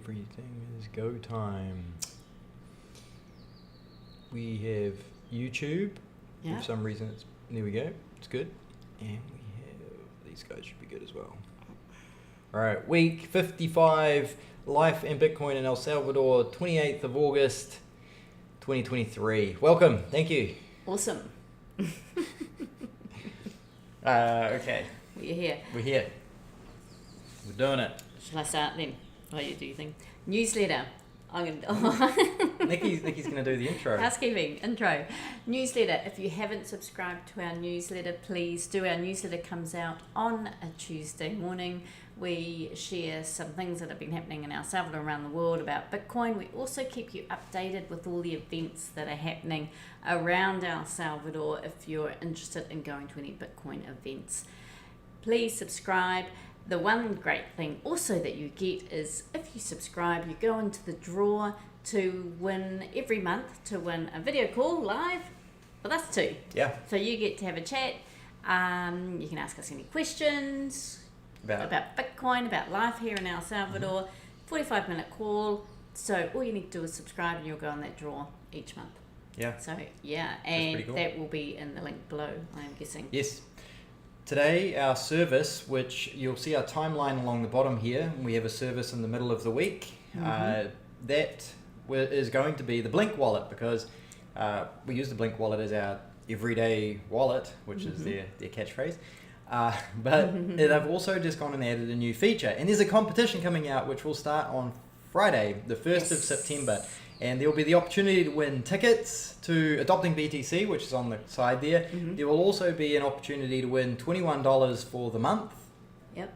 everything is go time. We have YouTube. Yeah. For some reason, there we go. It's good. And we have, these guys should be good as well. All right, week 55, Life in Bitcoin in El Salvador, 28th of August, 2023. Welcome. Thank you. Awesome. Okay. We're here. We're here. We're doing it. Shall I start then? Oh, you do your thing. Newsletter. I'm gonna. Nikki's gonna do the intro. Housekeeping intro. Newsletter. If you haven't subscribed to our newsletter, please do. Our newsletter comes out on a Tuesday morning. We share some things that have been happening in El Salvador around the world about Bitcoin. We also keep you updated with all the events that are happening around El Salvador if you're interested in going to any Bitcoin events. Please subscribe. The one great thing also that you get is if you subscribe, you go into the draw to win every month to win a video call live with us too. Yeah. So you get to have a chat. You can ask us any questions about Bitcoin, about life here in El Salvador. 45-minute call. So all you need to do is subscribe and you'll go on that draw each month. Yeah. So yeah, and cool. that will be in the link below, I'm guessing. Yes. Today, our service, which you'll see our timeline along the bottom here, we have a service in the middle of the week. That is going to be the Blink wallet, because we use the Blink wallet as our everyday wallet, which is their catchphrase. But they've also just gone and added a new feature. And there's a competition coming out, which will start on Friday, the 1st of September. And there will be the opportunity to win tickets to Adopting BTC, which is on the side there. There will also be an opportunity to win $21 for the month. Yep.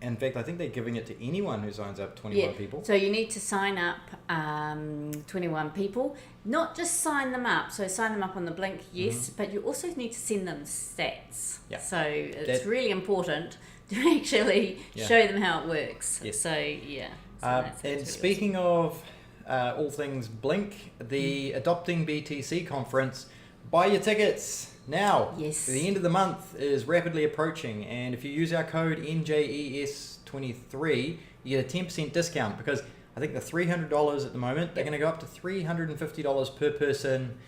In fact, I think they're giving it to anyone who signs up, 21 people. So you need to sign up 21 people. Not just sign them up. So sign them up on the Blink, yes, but you also need to send them stats. Yeah. So it's really important to actually show them how it works. Yes. So yeah. So and really speaking of all things Blink, the Adopting BTC conference, buy your tickets now. Yes. The end of the month is rapidly approaching, and if you use our code NJES23, you get a 10% discount, because I think the $300 at the moment, they're going to go up to $350 per person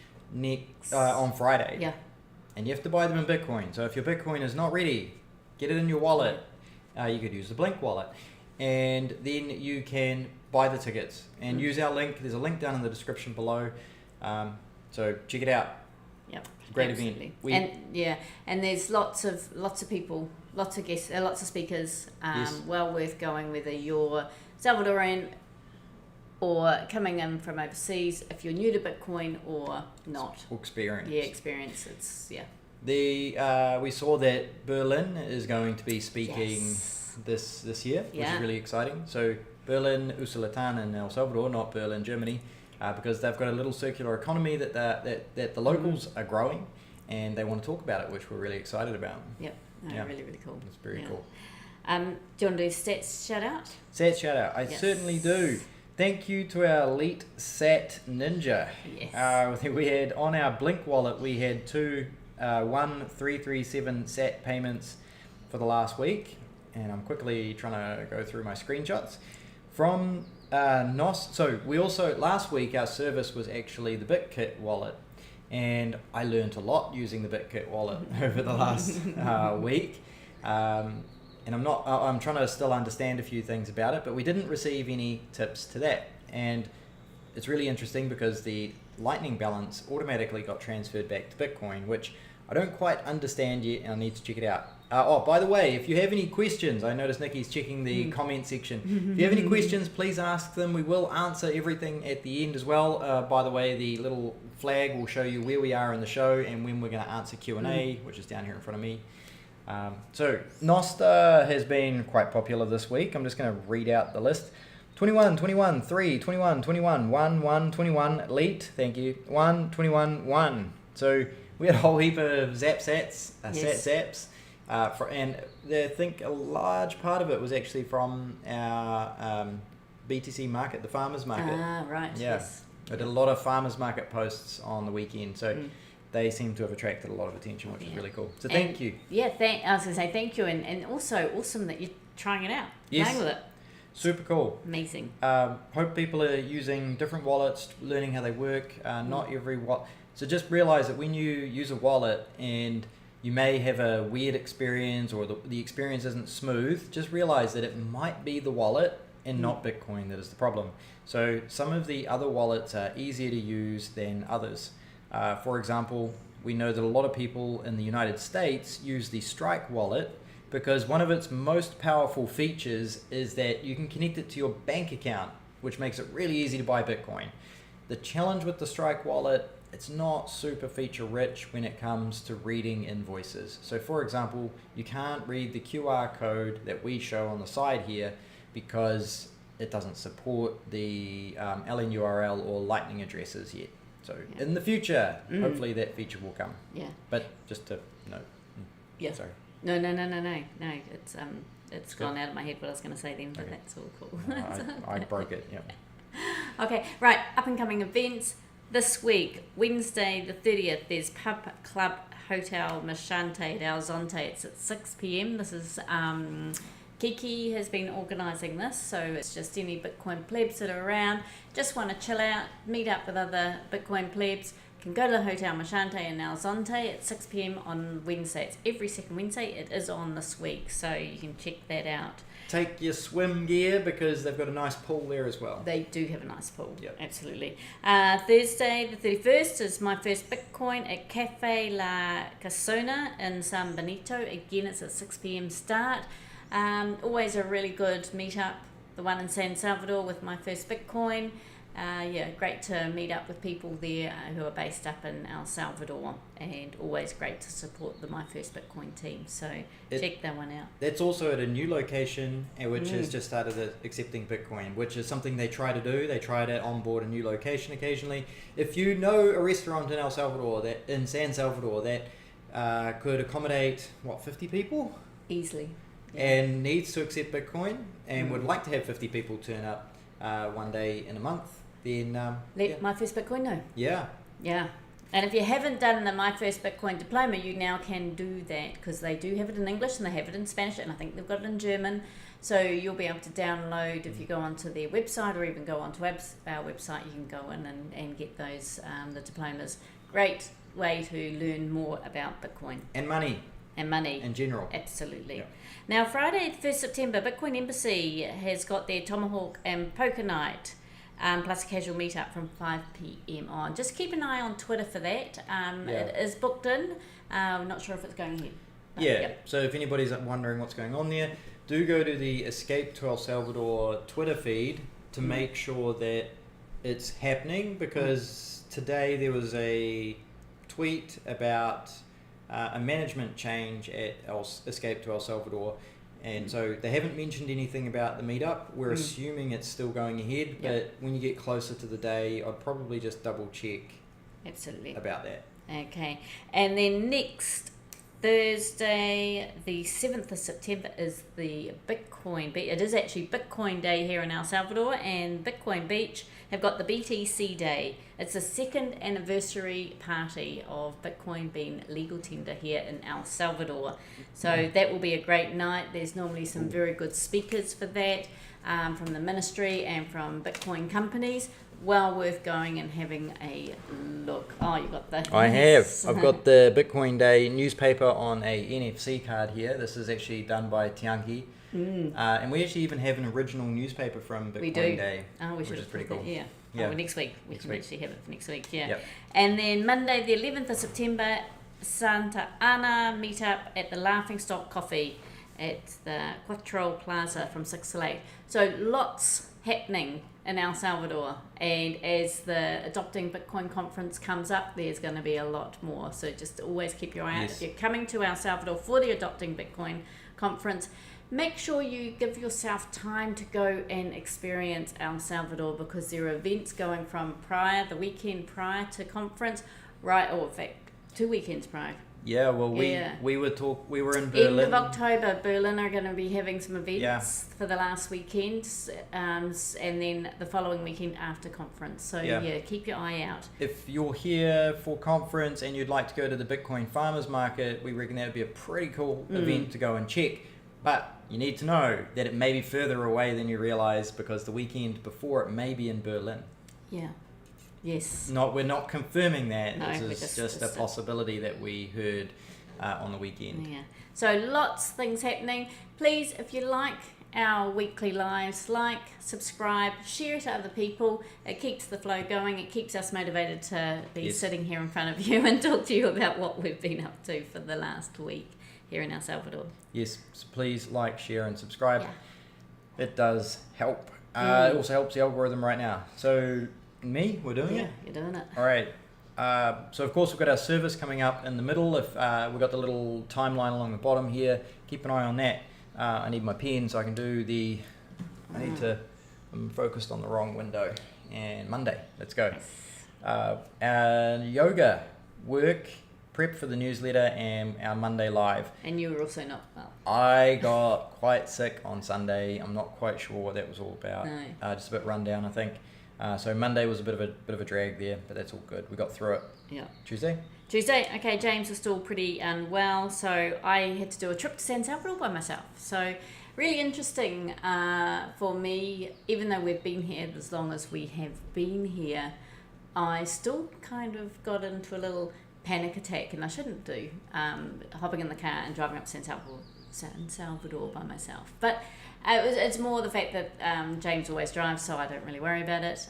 on Friday. Yeah. And you have to buy them in Bitcoin. So if your Bitcoin is not ready, get it in your wallet. You could use the Blink wallet. And then you can buy the tickets and use our link. There's a link down in the description below. So check it out. Yep. Great Absolutely. event. And there's lots of people, lots of guests, lots of speakers. Well worth going, whether you're Salvadorian or coming in from overseas, if you're new to Bitcoin or not. Experience. Yeah, experience. It's We saw that Berlin is going to be speaking this year, which is really exciting. So Berlin, Usulatan in El Salvador, not Berlin, Germany, because they've got a little circular economy that the locals are growing, and they want to talk about it, which we're really excited about. Yep. Really, really cool. It's very cool. Do you want to do stats shout out? Stats shout out. I certainly do. Thank you to our elite Sat Ninja. Yes. We had on our Blink wallet, we had two 1337 Sat payments for the last week. And I'm quickly trying to go through my screenshots from NOS. So we also, last week, our service was actually the Bitkit wallet. And I learned a lot using the Bitkit wallet over the last week. And I'm trying to still understand a few things about it, but we didn't receive any tips to that. And it's really interesting because the Lightning balance automatically got transferred back to Bitcoin, which I don't quite understand yet, and I need to check it out. By the way, if you have any questions, I noticed Nikki's checking the comment section. If you have any questions, please ask them. We will answer everything at the end as well. By the way, the little flag will show you where we are in the show and when we're going to answer Q&A, which is down here in front of me. So Nosta has been quite popular this week. I'm just going to read out the list. 21, 21, 3, 21, 21, 1, 1, 21, elite, thank you, 1, 21, 1. So we had a whole heap of zaps, zaps. And I think a large part of it was actually from our BTC market, the farmers market. Right. Yeah. Yes. I did a lot of farmers market posts on the weekend, so they seem to have attracted a lot of attention, which is really cool. So thank you. Yeah, I was going to say thank you, and also awesome that you're trying it out, playing with it. Super cool. Amazing. Hope people are using different wallets, learning how they work. Not every wallet. So just realize that when you use a wallet and you may have a weird experience or the experience isn't smooth, just realize that it might be the wallet and not Bitcoin that is the problem. So some of the other wallets are easier to use than others. For example, we know that a lot of people in the United States use the Strike wallet because one of its most powerful features is that you can connect it to your bank account, which makes it really easy to buy Bitcoin. The challenge with the Strike wallet, it's not super feature rich when it comes to reading invoices. So for example, you can't read the QR code that we show on the side here because it doesn't support the LNURL or Lightning addresses yet. So in the future, hopefully that feature will come. Yeah. But just to note. Yeah. Sorry. No. It's gone out of my head what I was going to say then, but that's all cool. I broke it. Yeah. Okay, right. Up and coming events this week, Wednesday the 30th. There's Pub Club Hotel Mashante at Alzonte. It's at 6 p.m. This is Kiki has been organising this, so it's just any Bitcoin plebs that are around, just want to chill out, meet up with other Bitcoin plebs, can go to the Hotel Mashante in Alzonte at 6 p.m. on Wednesday. It's every second Wednesday. It is on this week, so you can check that out. Take your swim gear because they've got a nice pool there as well. They do have a nice pool, Yep. Absolutely. Thursday the 31st is my first Bitcoin at Cafe La Casona in San Benito. Again, it's at 6 p.m. start. Always a really good meetup, the one in San Salvador with my first Bitcoin. Great to meet up with people there who are based up in El Salvador, and always great to support the My First Bitcoin team. So check that one out. That's also at a new location, which has just started accepting Bitcoin, which is something they try to do. They try to onboard a new location occasionally. If you know a restaurant in El Salvador, in San Salvador, that could accommodate 50 people Easily. and needs to accept Bitcoin and would like to have 50 people turn up one day in a month, then let My First Bitcoin know. Yeah. And if you haven't done the My First Bitcoin diploma, you now can do that, because they do have it in English and they have it in Spanish, and I think they've got it in German. So you'll be able to download, if you go onto their website or even go onto our website, you can go in and get those the diplomas. Great way to learn more about Bitcoin. And money. In general. Absolutely. Yeah. Now, Friday, 1st September, Bitcoin Embassy has got their Tomahawk and Poker Night, plus a casual meetup from 5 p.m. on. Just keep an eye on Twitter for that. It is booked in. I'm not sure if it's going ahead. Yep. So if anybody's wondering what's going on there, do go to the Escape to El Salvador Twitter feed to make sure that it's happening, because today there was a tweet about a management change at Escape to El Salvador, and so they haven't mentioned anything about the meetup. We're assuming it's still going ahead, but when you get closer to the day, I'd probably just double check about that. Okay, and then next Thursday, the 7th of September, is the Bitcoin Beach. It is actually Bitcoin Day here in El Salvador, and Bitcoin Beach have got the BTC Day. It's the second anniversary party of Bitcoin being legal tender here in El Salvador. So that will be a great night. There's normally some very good speakers for that, from the ministry and from Bitcoin companies. Well worth going and having a look. Oh, you got the... I have. I've got the Bitcoin Day newspaper on a NFC card here. This is actually done by Tianki. And we actually even have an original newspaper from Bitcoin Day, which is pretty cool. Yeah. Next week. We can actually have it for next week, Yep. And then Monday, the 11th of September, Santa Ana meetup at the Laughingstock Coffee at the Quattro Plaza from 6 to 8. So lots happening in El Salvador, and as the Adopting Bitcoin conference comes up, there's going to be a lot more. So just always keep your eye out. If you're coming to El Salvador for the Adopting Bitcoin conference, make sure you give yourself time to go and experience El Salvador, because there are events going from the weekend prior to conference, in fact 2 weekends prior. Yeah, well, we were in Berlin. End of October, Berlin are going to be having some events for the last weekend, and then the following weekend after conference. So keep your eye out. If you're here for conference and you'd like to go to the Bitcoin Farmers Market, we reckon that would be a pretty cool event to go and check. But you need to know that it may be further away than you realise because the weekend before it may be in Berlin. Yeah. Yes. We're not confirming that. No, This is just a possibility that we heard on the weekend. Yeah. So lots of things happening. Please, if you like our weekly lives, subscribe, share it to other people. It keeps the flow going. It keeps us motivated to be sitting here in front of you and talk to you about what we've been up to for the last week here in El Salvador. Yes, so please like, share and subscribe. Yeah. It does help. It also helps the algorithm right now. So we're doing it? Yeah, you're doing it. All right. So of course we've got our service coming up in the middle. If we've got the little timeline along the bottom here, keep an eye on that. I need my pen so I can do I'm focused on the wrong window. And Monday, let's go. Yoga, work, prep for the newsletter, and our Monday live. And you were also not well. I got quite sick on Sunday. I'm not quite sure what that was all about. No. Just a bit run down, I think. So Monday was a bit of a drag there, but that's all good. We got through it. Yeah. Tuesday, okay, James was still pretty unwell, so I had to do a trip to San Salvador by myself. So really interesting for me, even though we've been here as long as we have been here, I still kind of got into a little panic attack, and I shouldn't do, hopping in the car and driving up to San Salvador by myself. But it's more the fact that James always drives, so I don't really worry about it.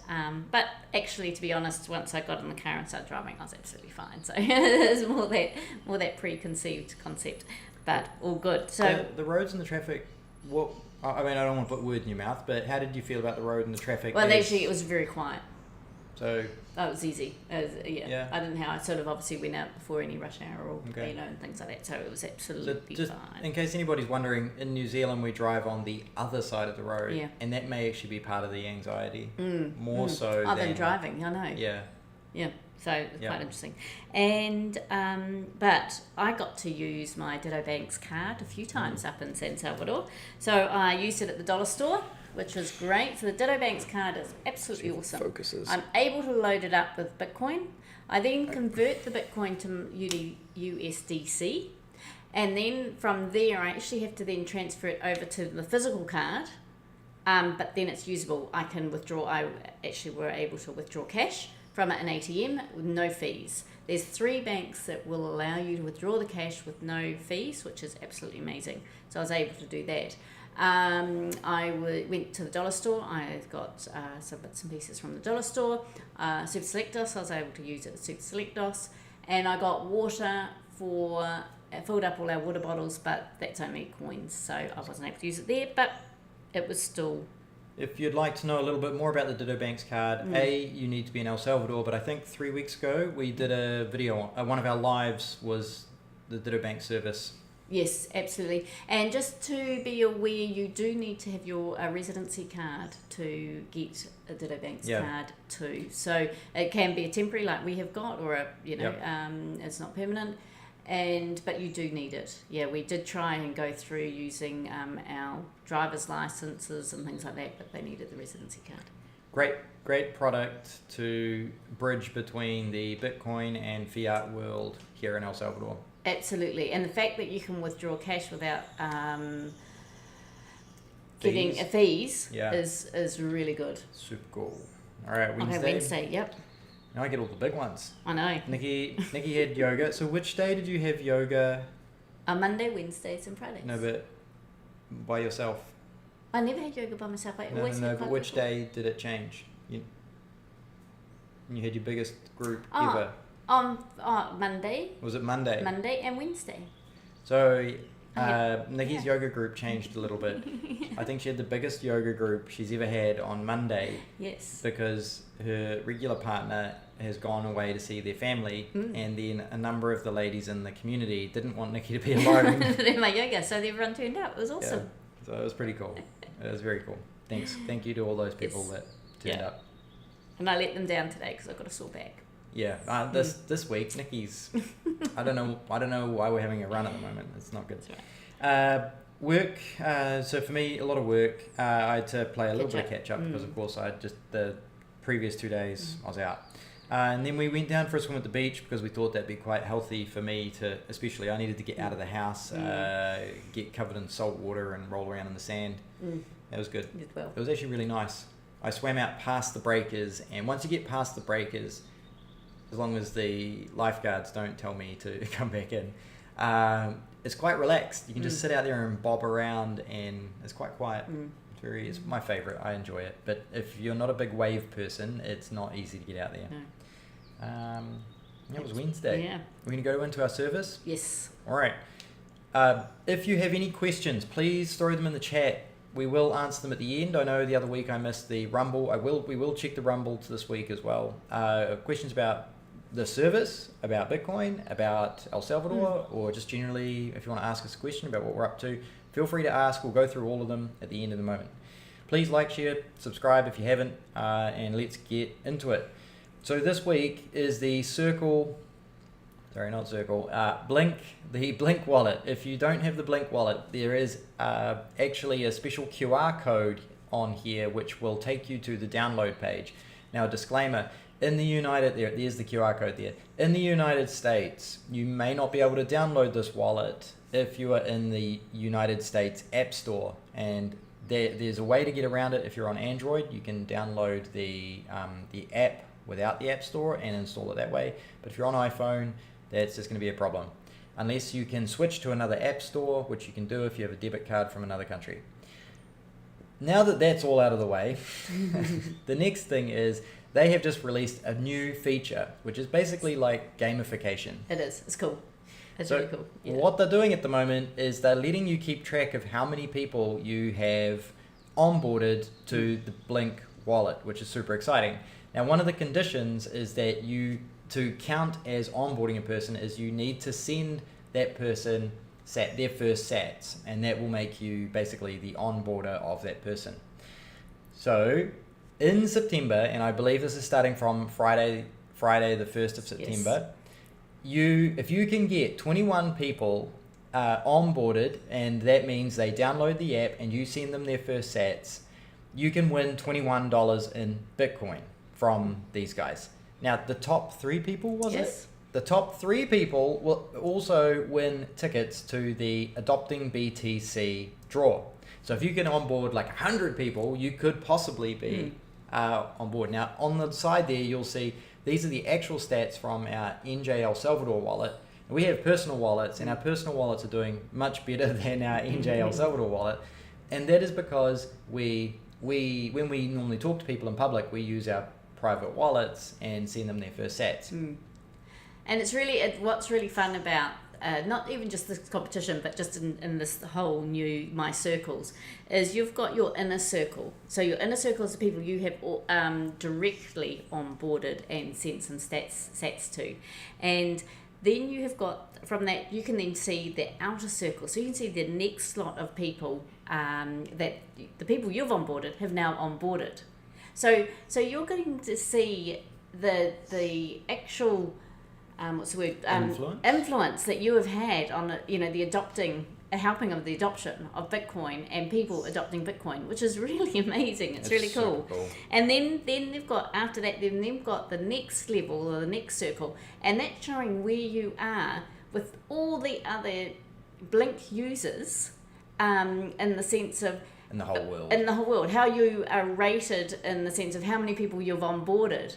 But actually, to be honest, once I got in the car and started driving, I was absolutely fine. So it's more that preconceived concept, but all good. So the roads and the traffic. I mean, I don't want to put words in your mouth, but how did you feel about the road and the traffic? Well, actually, it was very quiet. So. Oh, it was easy. I didn't know. I sort of obviously went out before any rush hour or and things like that. So it was absolutely just fine. In case anybody's wondering, in New Zealand we drive on the other side of the road, and that may actually be part of the anxiety more so than driving. I know. Yeah. So it's quite interesting. And but I got to use my Ditto Banks card a few times up in San Salvador. So I used it at the dollar store, which was great. So the Ditto Banks card is absolutely awesome. Focuses. I'm able to load it up with Bitcoin. I then convert the Bitcoin to USDC, and then from there I actually have to then transfer it over to the physical card. But then it's usable. I can withdraw. We're able to withdraw cash from an ATM with no fees. There's 3 banks that will allow you to withdraw the cash with no fees, which is absolutely amazing. So I was able to do that. Went to the dollar store. I got some bits and pieces from the dollar store. Super Selectos, I was able to use it at Super Selectos. And I got water filled up all our water bottles, but that's only coins, so I wasn't able to use it there, but it was still... If you'd like to know a little bit more about the Ditto Banks card, you need to be in El Salvador, but I think 3 weeks ago we did a video, one of our lives was the Ditto Banks service. Yes, absolutely. And just to be aware, you do need to have your residency card to get a Ditto Banks card too. So it can be a temporary, like we have got, or it's not permanent. But you do need it. Yeah, we did try and go through using our driver's licenses and things like that, but they needed the residency card. Great product to bridge between the Bitcoin and fiat world here in El Salvador. Absolutely, and the fact that you can withdraw cash without getting fees is really good. Super cool. All right, Wednesday. Okay, Wednesday. Yep. Now I get all the big ones. I know. Nikki had yoga. So which day did you have yoga? Monday, Wednesdays, and Fridays. No, but by yourself. I never had yoga by myself. But which day did it change? You had your biggest group ever. Monday. Was it Monday? Monday and Wednesday. So Nikki's yoga group changed a little bit. I think she had the biggest yoga group she's ever had on Monday. Yes. Because her regular partner has gone away to see their family, and then a number of the ladies in the community didn't want Nikki to be alone. In my yoga, so everyone turned up. It was awesome. Yeah. So it was pretty cool. It was very cool. Thank you to all those people that turned up. And I let them down today because I got a sore back. Yeah, this week Nikki's. I don't know why we're having a run at the moment. It's not good. That's right. Work. So for me, a lot of work. I had to play a little bit of catch up because of course the previous 2 days I was out. And then we went down for a swim at the beach because we thought that'd be quite healthy for me I needed to get out of the house, get covered in salt water and roll around in the sand. That was good. Did well. It was actually really nice. I swam out past the breakers, and once you get past the breakers, as long as the lifeguards don't tell me to come back in, it's quite relaxed. You can just sit out there and bob around, and it's quite quiet. It's my favorite. I enjoy it. But if you're not a big wave person, it's not easy to get out there. No. It was Wednesday. Yeah. We're going to go into our service? Yes. All right. If you have any questions, please throw them in the chat. We will answer them at the end. I know the other week I missed the Rumble. We will check the Rumble this week as well. Questions about the service, about Bitcoin, about El Salvador, or just generally if you want to ask us a question about what we're up to, feel free to ask. We'll go through all of them at the end of the moment. Please like, share, subscribe if you haven't, and let's get into it. So this week is the Blink, the Blink wallet. If you don't have the Blink wallet, there is actually a special QR code on here which will take you to the download page. Now, disclaimer, there's the QR code there. In the United States, you may not be able to download this wallet if you are in the United States App Store, and there's a way to get around it. If you're on Android, you can download the app without the App Store and install it that way. But if you're on iPhone, that's just going to be a problem. Unless you can switch to another app store, which you can do if you have a debit card from another country. Now that that's all out of the way, the next thing is they have just released a new feature, which is basically like gamification. It is. It's cool. It's so really cool. Yeah. What they're doing at the moment is they're letting you keep track of how many people you have onboarded to the Blink wallet, which is super exciting. Now, one of the conditions is that to count as onboarding a person is you need to send that person their first sats, and that will make you basically the onboarder of that person. So in September, and I believe this is starting from Friday the 1st of September, if you can get 21 people onboarded, and that means they download the app and you send them their first sats, you can win $21 in Bitcoin from these guys. Now, the top 3 people, was it? The top 3 people will also win tickets to the Adopting BTC draw. So if you can onboard like 100 people, you could possibly be on board. Now, on the side there, you'll see these are the actual stats from our njelsalvador wallet. We have personal wallets, and our personal wallets are doing much better than our njelsalvador wallet. And that is because when we normally talk to people in public, we use our private wallets and send them their first sats. And it's really what's really fun about not even just this competition, but just in this whole new My Circles, is you've got your inner circle. So your inner circle is the people you have directly onboarded and sent some sats to, and then you have got, from that you can then see the outer circle. So you can see the next lot of people that the people you've onboarded have now onboarded. So you're going to see the actual influence that you have had on the helping of the adoption of Bitcoin and people adopting Bitcoin, which is really amazing. It's really cool. And then they've got, after that, they've got the next level or the next circle, and that's showing where you are with all the other Blink users in the sense of in the whole world, how you are rated in the sense of how many people you've onboarded,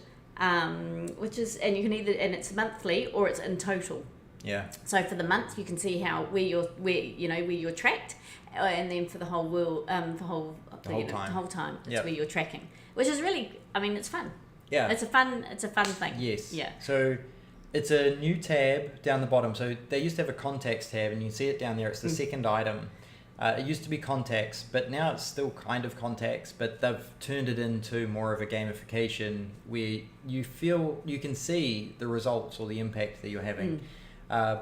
which is, and you can and it's monthly or it's in total. Yeah. So for the month, you can see where you're tracked, and then for the whole world, the whole time, it's where you're tracking, which is really, it's fun. Yeah. It's a fun thing. Yes. Yeah. So it's a new tab down the bottom. So they used to have a contacts tab, and you can see it down there. It's the second item. It used to be contacts, but now it's still kind of contacts, but they've turned it into more of a gamification where you can see the results or the impact that you're having.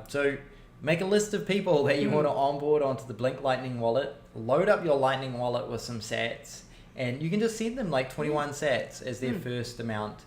So make a list of people that you want to onboard onto the Blink Lightning wallet, load up your Lightning wallet with some sats, and you can just send them like 21 sats as their first amount,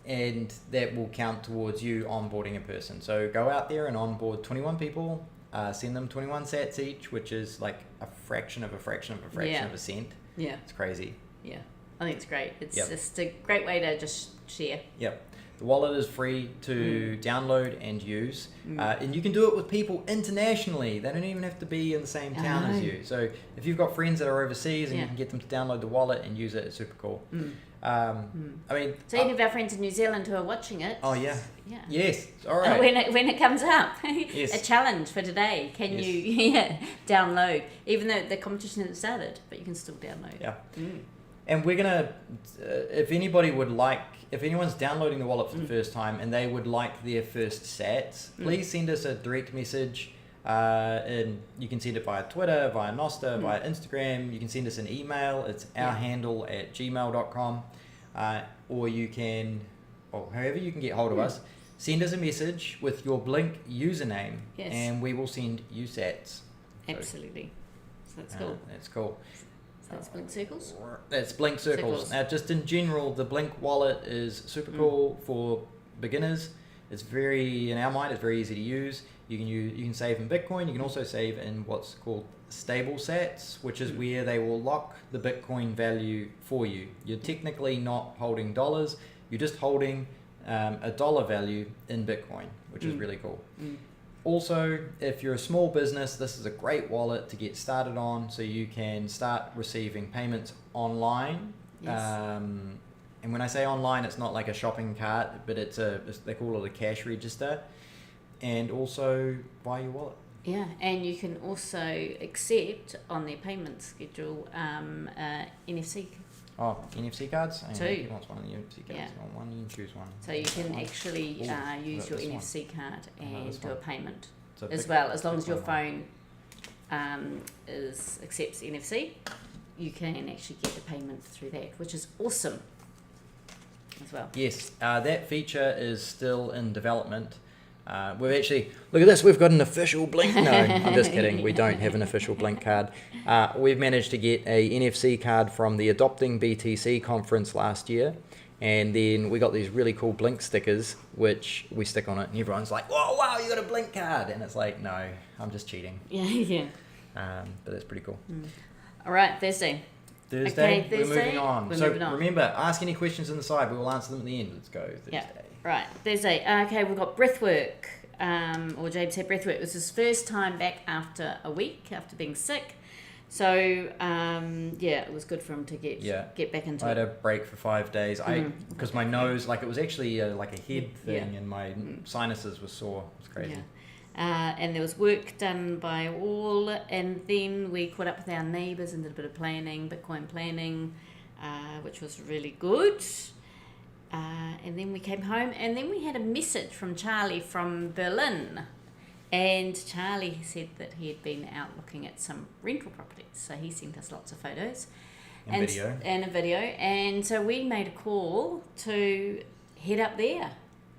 and that will count towards you onboarding a person. So go out there and onboard 21 people, send them 21 sats each, which is like a fraction of a fraction of a fraction of a cent. Yeah. It's crazy. Yeah. I think it's great. It's just a great way to just share. Yep. The wallet is free to download and use, and you can do it with people internationally. They don't even have to be in the same town as you. So if you've got friends that are overseas and you can get them to download the wallet and use it, it's super cool. I mean, so any of our friends in New Zealand who are watching it, yes, all right, when it comes up, yes. a challenge for today, can you download, even though the competition hasn't started, but you can still download. And we're gonna, if anyone's downloading the wallet for the first time and they would like their first sats, please send us a direct message. And you can send it via Twitter, via Nosta, via Instagram. You can send us an email. It's our handle at gmail.com. Or you can, or however you can get hold of us, send us a message with your Blink username, and we will send you sats. Absolutely. So that's cool. That's cool. So that's Blink Circles? That's Blink Circles. Now, just in general, the Blink wallet is super cool for beginners. It's in our mind, it's very easy to use. You can save in Bitcoin. You can also save in what's called stable sats, which is where they will lock the Bitcoin value for you. You're technically not holding dollars. You're just holding a dollar value in Bitcoin, which is really cool. Also, if you're a small business, this is a great wallet to get started on, so you can start receiving payments online. And when I say online, it's not like a shopping cart, but they call it a cash register, and also via your wallet. Yeah, and you can also accept on their payment schedule NFC. Oh, NFC cards? Two. He wants one of the NFC cards. Yeah. You want one, you can choose one. So you can actually use your NFC card and do a payment as well. As long as your phone accepts NFC, you can actually get the payment through that, which is awesome as well. Yes, that feature is still in development. We've actually, look at this, we've got an official Blink. No, I'm just kidding. We don't have an official Blink card. We've managed to get a NFC card from the Adopting BTC conference last year. And then we got these really cool Blink stickers, which we stick on it. And everyone's like, whoa, wow, you got a Blink card. And it's like, no, I'm just cheating. Yeah. But that's pretty cool. All right, Thursday. Okay, we're moving on. Moving on. Remember, ask any questions in the side. We will answer them at the end. Let's go Thursday. Yeah. Right, Thursday. Okay, we've got breathwork, or James said breathwork. It was his first time back after a week, after being sick. So, it was good for him to get back into it. I had a break for 5 days. Because my nose, it was actually like a head thing, and my sinuses were sore. It was crazy. Yeah. And there was work done by all, and then we caught up with our neighbours and did a bit of planning, Bitcoin planning, which was really good. And then we came home, and then we had a message from Charlie from Berlin. And Charlie said that he had been out looking at some rental properties. So he sent us lots of photos. And a video. And so we made a call to head up there.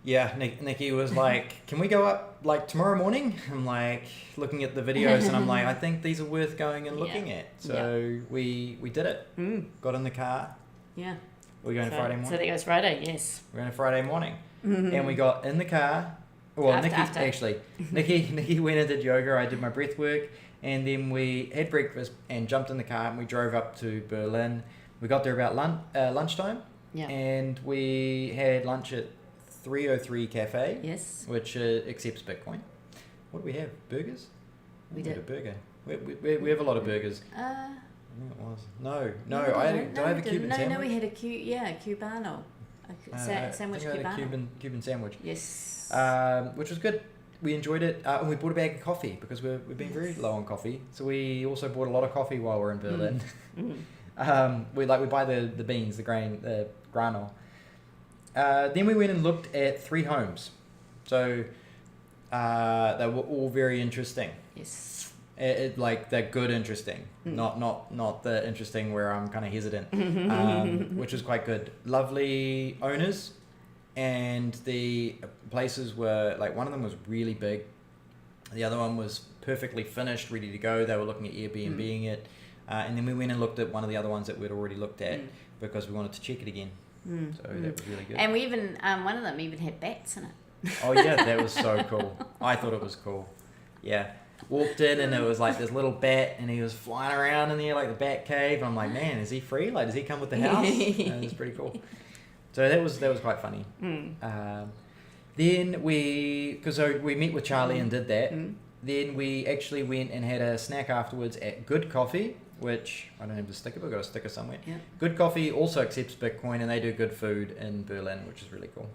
Yeah, Nikki was like, can we go up tomorrow morning? I'm like looking at the videos, and I'm like, I think these are worth going and looking at. So we did it. Got in the car. Yeah. We're going Friday morning. So that goes Friday, yes. We're going Friday morning. And we got in the car. Well, After. Nikki went and did yoga. I did my breath work. And then we had breakfast and jumped in the car, and we drove up to Berlin. We got there about lunchtime. Yeah. And we had lunch at 303 Cafe. Yes. Which accepts Bitcoin. What do we have? Burgers? We did. A burger. We have a lot of burgers. I think it was. No. Did I have a Cuban sandwich? No, we had a Cubano. Sandwich Cubano. Had a Cuban sandwich. Yes. Which was good. We enjoyed it. And we bought a bag of coffee because we've been very low on coffee. So we also bought a lot of coffee while we're in Berlin. We buy the beans, the grain, the grano. Then we went and looked at 3 homes. So they were all very interesting. Yes. They're good interesting, not the interesting where I'm kind of hesitant, which was quite good. Lovely owners, and the places were one of them was really big, the other one was perfectly finished, ready to go. They were looking at Airbnb-ing it, and then we went and looked at one of the other ones that we'd already looked at because we wanted to check it again. So that was really good. And we even one of them even had bats in it. Oh yeah, that was so cool. I thought it was cool. Yeah. Walked in and it was this little bat, and he was flying around in there like the bat cave. And I'm like, man, is he free? Does he come with the house? And it was pretty cool. So that was quite funny. Then we met with Charlie and did that. Then we actually went and had a snack afterwards at Good Coffee, which I don't have the sticker, but I've got a sticker somewhere. Yeah. Good Coffee also accepts Bitcoin, and they do good food in Berlin, which is really cool.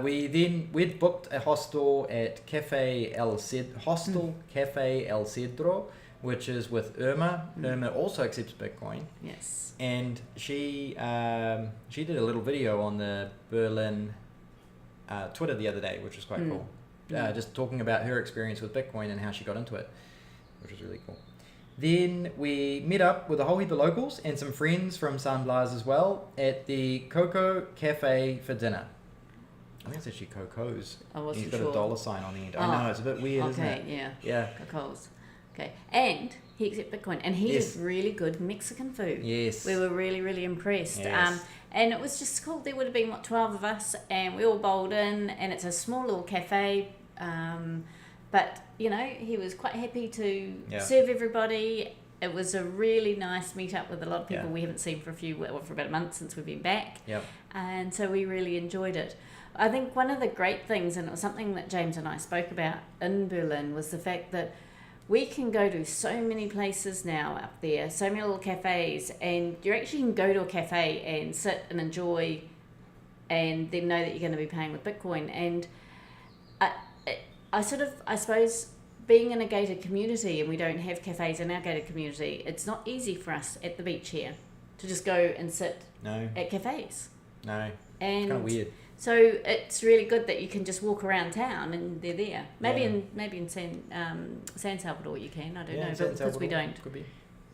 We'd booked a hostel at Cafe El Cedro, which is with Irma. Irma also accepts Bitcoin. Yes. And she did a little video on the Berlin Twitter the other day, which was quite cool. Just talking about her experience with Bitcoin and how she got into it, which was really cool. Then we met up with a whole heap of locals and some friends from San Blas as well at the Coco Cafe for dinner. I think it's actually Coco's. I wasn't He's got sure. a dollar sign on the end. I know, it's a bit weird, isn't it? Okay, Yeah. Coco's. Okay, and he accepts Bitcoin, and he did really good Mexican food. Yes. We were really, really impressed. Yes. And it was just cool. There would have been, 12 of us, and we all bowled in, and it's a small little cafe. But, he was quite happy to serve everybody. It was a really nice meet-up with a lot of people we haven't seen for about a month since we've been back. Yep. And so we really enjoyed it. I think one of the great things, and it was something that James and I spoke about in Berlin, was the fact that we can go to so many places now up there, so many little cafes, and you actually can go to a cafe and sit and enjoy and then know that you're going to be paying with Bitcoin. And I suppose, being in a gated community, and we don't have cafes in our gated community, it's not easy for us at the beach here to just go and sit at cafes. No. And it's kind of weird. So it's really good that you can just walk around town and they're there. Maybe in San Salvador you can. I don't know, but because we don't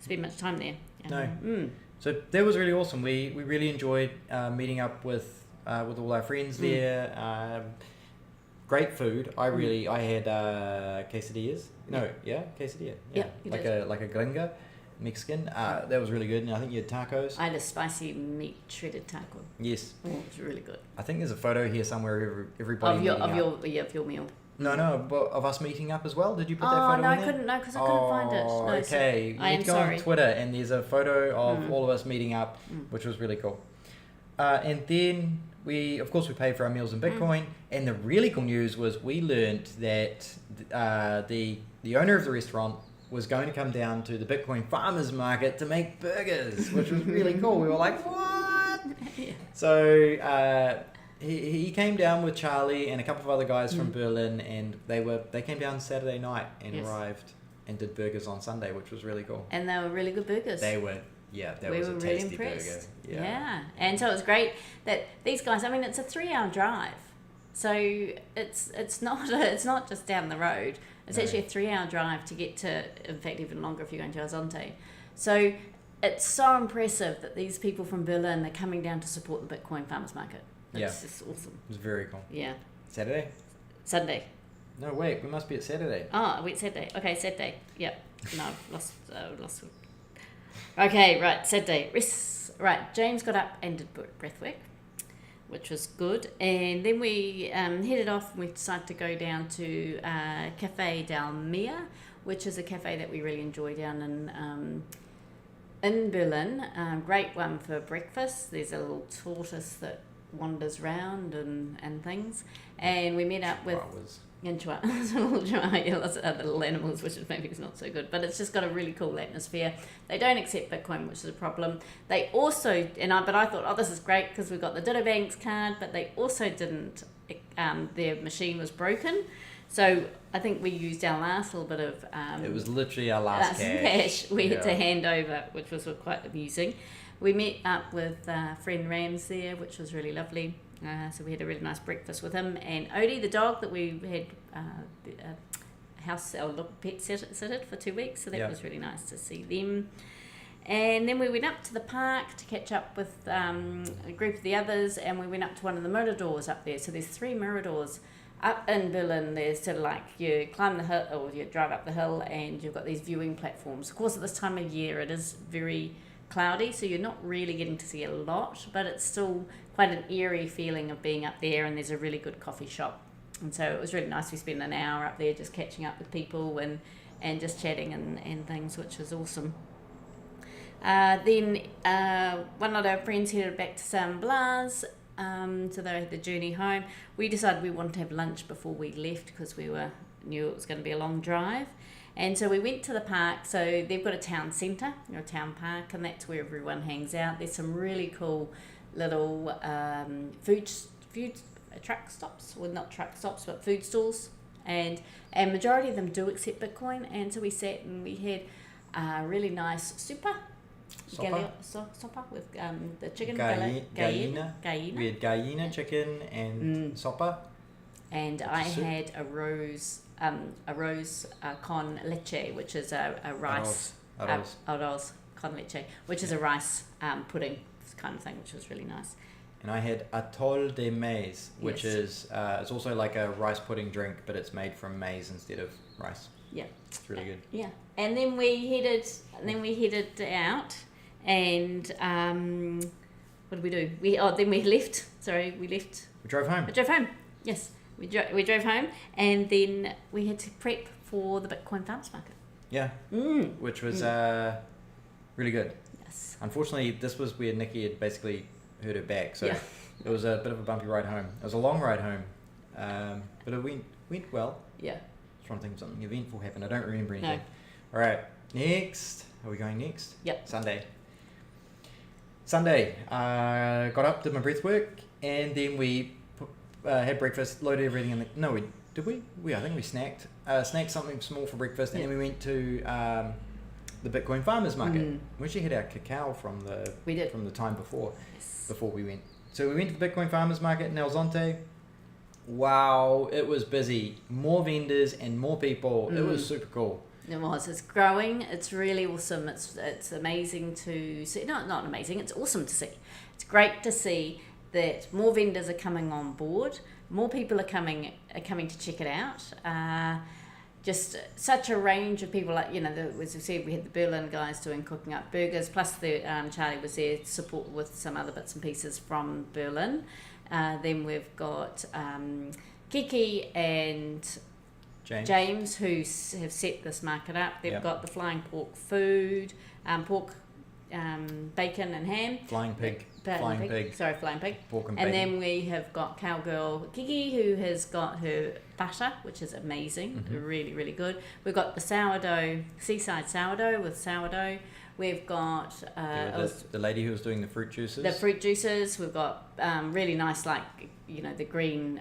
spend much time there. No. So that was really awesome. We really enjoyed meeting up with all our friends there. Great food. I had quesadillas. Quesadilla. Yeah, like a gringa. Mexican. That was really good, and I think you had tacos. I had a spicy meat shredded taco. Yes. Oh, it was really good. I think there's a photo here somewhere of everybody of your meal. No, but of us meeting up as well. Did you put that photo in there? I couldn't. No, because I couldn't find it. No, okay. I am go sorry. on Twitter, and there's a photo of all of us meeting up, which was really cool. And then we paid for our meals in Bitcoin, and the really cool news was we learned that the owner of the restaurant was going to come down to the Bitcoin farmers market to make burgers, which was really cool. We were like, what? Yeah. So he came down with Charlie and a couple of other guys from Berlin, and they came down Saturday night and arrived and did burgers on Sunday, which was really cool. And they were really good burgers. They were. Yeah, that was a tasty really impressed. burger. Yeah, and so it was great that these guys. I mean, it's a 3-hour drive, so it's not just down the road. It's actually a 3-hour drive to get to. In fact, even longer if you're going to Azante. So it's so impressive that these people from Berlin are coming down to support the Bitcoin farmers market. It's just awesome. It was very cool. Yeah. Sunday. No, wait. We must be at Saturday. Oh, wait, Saturday. Okay, Saturday. Yep. No, lost. Okay, right, Saturday. Right, James got up and did breathwork, which was good. And then we headed off and we decided to go down to Cafe Del Meer, which is a cafe that we really enjoy down in Berlin. Great one for breakfast. There's a little tortoise that wanders around and things. And we met up with... little animals, which is maybe not so good, but it's just got a really cool atmosphere. They don't accept Bitcoin, which is a problem. They also, but I thought, this is great because we've got the Ditto Banks card, but they also didn't, their machine was broken. So I think we used our last little bit of... it was literally our last cash. We had to hand over, which was quite amusing. We met up with friend Rams there, which was really lovely. So we had a really nice breakfast with him and Odie, the dog that we had pet sitted for 2 weeks. So that was really nice to see them. And then we went up to the park to catch up with a group of the others, and we went up to one of the miradors up there. So there's 3 miradors up in Berlin. There's sort of like you climb the hill or you drive up the hill, and you've got these viewing platforms. Of course, at this time of year, it is very cloudy, so you're not really getting to see a lot, but it's still quite an eerie feeling of being up there, and there's a really good coffee shop. And so it was really nice. We spent an hour up there just catching up with people and just chatting and things, which was awesome. Then one of our friends headed back to San Blas, so they had the journey home. We decided we wanted to have lunch before we left because we knew it was going to be a long drive. And so we went to the park. So they've got a town centre, or a town park, and that's where everyone hangs out. There's some really cool little food truck stops, well, not truck stops, but food stalls. And majority of them do accept Bitcoin. And so we sat and we had a really nice sopa with the chicken. Gallina. We had gallina chicken and sopa. And I had a rose con leche, which is a rice arroz con leche, which is a rice pudding kind of thing, which was really nice. And I had atol de maize, which is it's also like a rice pudding drink, but it's made from maize instead of rice. Yeah, it's really good. Yeah, and then we headed out, and what did we do? We left. We drove home. We drove home. Yes, we drove home, and then we had to prep for the Bitcoin Farmers Market. Yeah, which was really good. Yes. Unfortunately, this was where Nikki had basically hurt her back, so it was a bit of a bumpy ride home. It was a long ride home, but it went well. Yeah. I'm trying to think of something eventful happened. I don't remember anything. No. All right, next. Are we going next? Yep. Sunday. Got up, did my breath work, and then we had breakfast, loaded everything in the... No, did we? I think we snacked. Snacked something small for breakfast, and then we went to the Bitcoin Farmers Market. We actually had our cacao from the time before. Yes. Before we went. So we went to the Bitcoin Farmers Market in El Zonte. Wow, it was busy. More vendors and more people. It was super cool. It was. It's growing. It's really awesome. It's amazing to see. No, not amazing. It's awesome to see. It's great to see that more vendors are coming on board. More people are coming to check it out. Just such a range of people. Like, as we said, we had the Berlin guys cooking up burgers. Plus, Charlie was there to support with some other bits and pieces from Berlin. Then we've got Kiki and James, who have set this market up. They've got the flying pork food, pork, bacon and ham. Flying pig. Flying pig. Pork and bacon. And then we have got cowgirl Kiki, who has got her butter, which is amazing, really, really good. We've got the sourdough, seaside sourdough with sourdough. We've got the lady who was doing the fruit juices. The fruit juices. We've got really nice, the green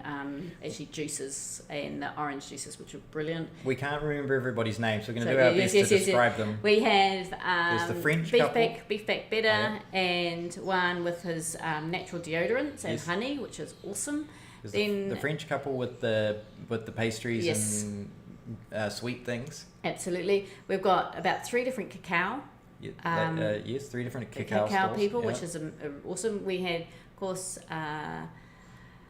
actually juices and the orange juices, which are brilliant. We can't remember everybody's names, so we're going to do our best to describe them. We have there's the French beef pack better, and one with his natural deodorants and honey, which is awesome. There's then the French couple with the pastries and sweet things. Absolutely. We've got about 3 different cacao. Yes, 3 different cacao stalls, people, which is awesome. We had, of course,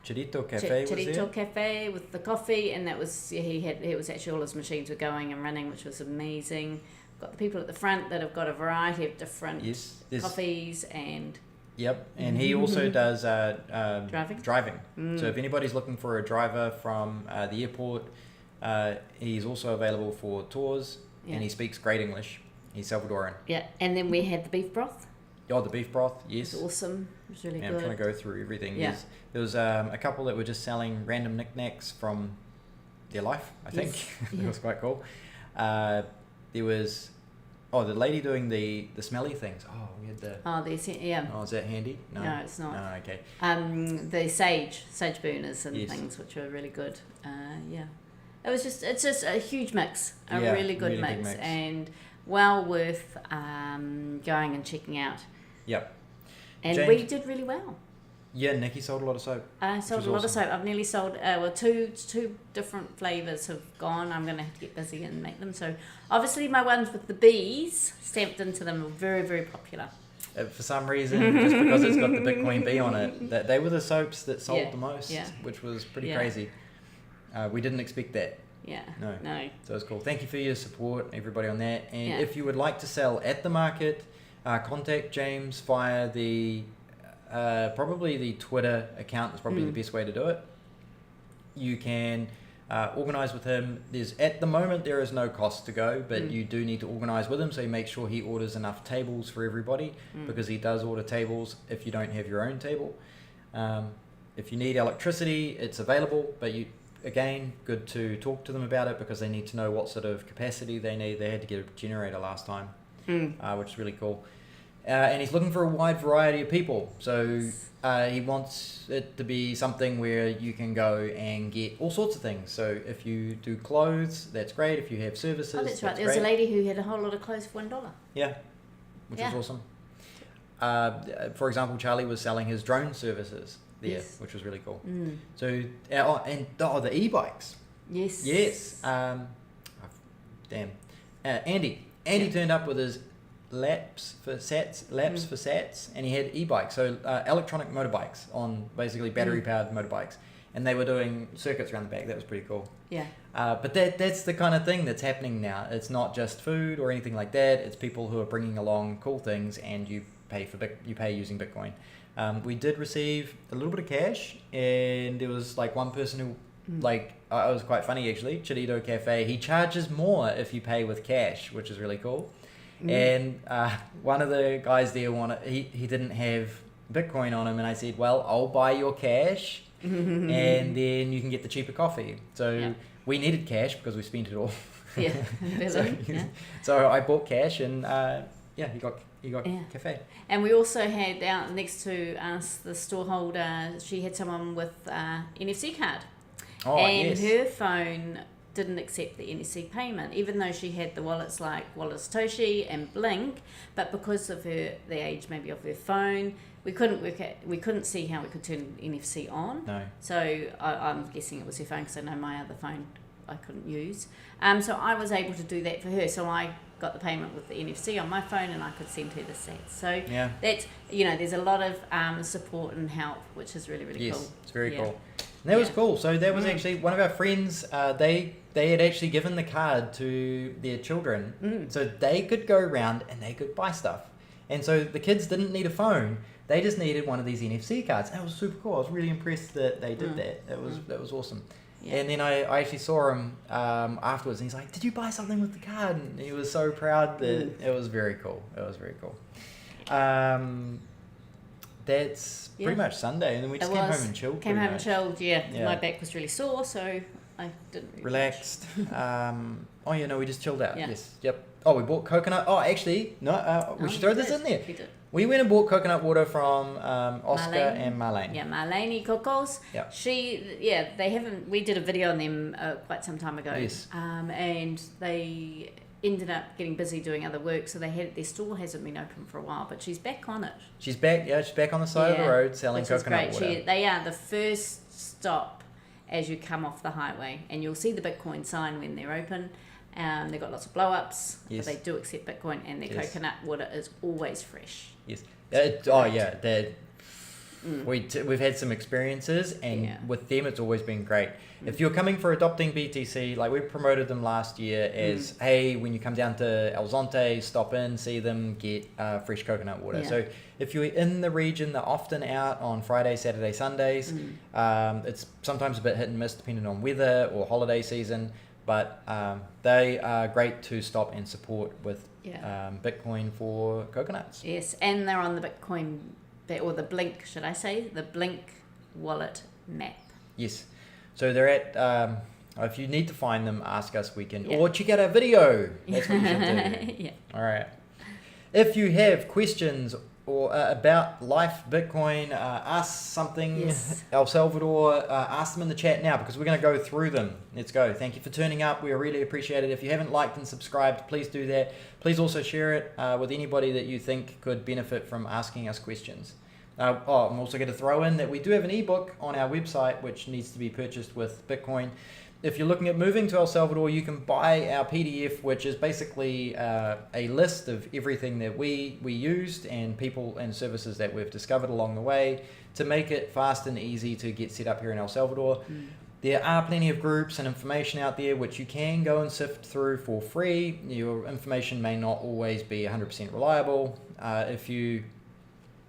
Chirito Cafe Cafe with the coffee, and that was it was actually all his machines were going and running, which was amazing. We've got the people at the front that have got a variety of different coffees and. Yep, and he also does driving. So if anybody's looking for a driver from the airport, he's also available for tours, and he speaks great English. He's Salvadoran. Yeah, and then we had the beef broth. Oh, the beef broth, yes. It was awesome. It was really good. I'm trying to go through everything. Yeah. There was a couple that were just selling random knickknacks from their life, I think. It was quite cool. There was... Oh, the lady doing the smelly things. Oh, we had the... Oh, is that handy? No, it's not. No, okay. The sage burners and things, which are really good. It's just a huge mix, really good mix, and well worth going and checking out. Yep. And James, we did really well. Yeah, Nikki sold a lot of soap. I sold a lot of soap. I've nearly sold, two different flavours have gone. I'm going to have to get busy and make them. So obviously my ones with the bees stamped into them are very, very popular. For some reason, just because it's got the Bitcoin bee on it, they were the soaps that sold the most, which was pretty crazy. We didn't expect that. Yeah. No. So it's cool. Thank you for your support, everybody, on that. And if you would like to sell at the market, contact James via the probably the Twitter account is probably the best way to do it. You can organize with him. At the moment there is no cost to go, but you do need to organize with him, so you make sure he orders enough tables for everybody, because he does order tables if you don't have your own table. If you need electricity, it's available, but again, good to talk to them about it, because they need to know what sort of capacity they need. They had to get a generator last time, which is really cool. And he's looking for a wide variety of people. So he wants it to be something where you can go and get all sorts of things. So if you do clothes, that's great. If you have services, that's right. There was a lady who had a whole lot of clothes for $1. Yeah, which is awesome. For example, Charlie was selling his drone services there, which was really cool. So, the e-bikes. Yes. Andy turned up with his laps for sats, and he had e-bikes, so electronic motorbikes, on basically battery powered motorbikes, and they were doing circuits around the back. That was pretty cool. But that's the kind of thing that's happening now. It's not just food or anything like that. It's people who are bringing along cool things, and you pay using Bitcoin. We did receive a little bit of cash, and there was like one person who it was quite funny actually. Chirito Cafe, he charges more if you pay with cash, which is really cool. And one of the guys there he didn't have Bitcoin on him, and I said, well, I'll buy your cash and then you can get the cheaper coffee. So we needed cash because we spent it all. So I bought cash, and he got cafe. And we also had out next to us, the storeholder, she had someone with NFC card. Her phone didn't accept the NFC payment, even though she had the wallets like Wallet Satoshi and Blink, but because of the age maybe of her phone, we couldn't see how we could turn NFC on. No. So I'm guessing it was her phone, because I know my other phone I couldn't use. So I was able to do that for her. So I got the payment with the NFC on my phone, and I could send her the sats. So that's, there's a lot of support and help, which is really, really cool. Yes, it's very cool. And that was cool. So that was actually one of our friends. They had actually given the card to their children, so they could go around and they could buy stuff. And so the kids didn't need a phone; they just needed one of these NFC cards. That was super cool. I was really impressed that they did that. That was awesome. Yeah. And then I actually saw him afterwards, and he's like, "Did you buy something with the card?" And he was so proud. That it was very cool. It was very cool. That's pretty much Sunday, and then we just came home and chilled. My back was really sore, so I didn't really relaxed. We just chilled out. Yep. Oh, we bought coconut. Oh, actually, no. We should throw this in there. We went and bought coconut water from Oscar and Marlene. Yeah, Marlene Cocos. Yeah. They haven't. We did a video on them quite some time ago. Yes. And they ended up getting busy doing other work, so their store hasn't been open for a while, but she's back on it. She's back. Yeah, she's back on the side of the road selling coconut water. They are the first stop as you come off the highway, and you'll see the Bitcoin sign when they're open. They've got lots of blow-ups, but they do accept Bitcoin, and their coconut water is always fresh. Yes. We've had some experiences, and with them it's always been great. If you're coming for adopting BTC, like we promoted them last year as, hey, when you come down to El Zonte, stop in, see them, get fresh coconut water. So if you're in the region, they're often out on Friday, Saturday, Sundays. It's sometimes a bit hit and miss depending on weather or holiday season, but they are great to stop and support with Bitcoin for coconuts. Yes, and they're on the Bitcoin, or the Blink, should I say, the Blink wallet map. Yes. So they're at, if you need to find them, ask us, we can, or check out our video. That's what you should do. All right. If you have questions or about life, Bitcoin, ask something, El Salvador, ask them in the chat now, because we're going to go through them. Let's go. Thank you for turning up. We really appreciate it. If you haven't liked and subscribed, please do that. Please also share it with anybody that you think could benefit from asking us questions. I'm also going to throw in that we do have an ebook on our website, which needs to be purchased with Bitcoin. If you're looking at moving to El Salvador, you can buy our PDF, which is basically a list of everything that we used and people and services that we've discovered along the way to make it fast and easy to get set up here in El Salvador. There are plenty of groups and information out there which you can go and sift through for free. Your information may not always be 100% reliable. If you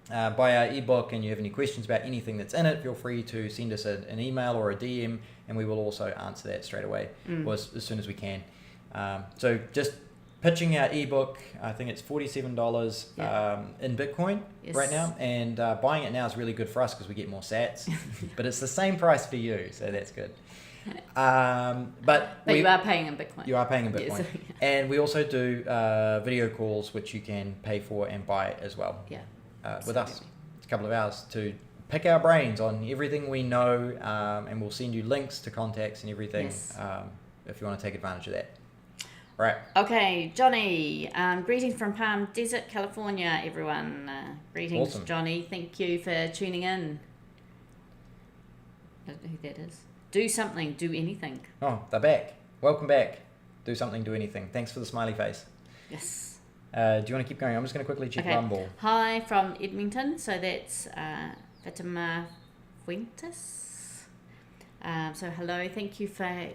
buy our ebook and you have any questions about anything that's in it, feel free to send us an email or a DM, and we will also answer that straight away or as soon as we can. So just pitching our ebook, I think it's $47 in Bitcoin right now, and buying it now is really good for us because we get more sats, but it's the same price for you, so that's good. But you are paying in Bitcoin. You are paying in Bitcoin. Yes. And we also do video calls, which you can pay for and buy as well. Yeah. With us. It's a couple of hours to pick our brains on everything we know, and we'll send you links to contacts and everything if you want to take advantage of that. Right. Okay, Johnny. Greetings from Palm Desert, California, everyone. Greetings, Awesome. Johnny. Thank you for tuning in. I don't know who that is. Do something, do anything. Oh, they're back. Welcome back. Do something, do anything. Thanks for the smiley face. Yes. Do you want to keep going? I'm just going to quickly check Rumble. Hi from Edmonton. So that's Fatima Fuentes. So hello. Thank you for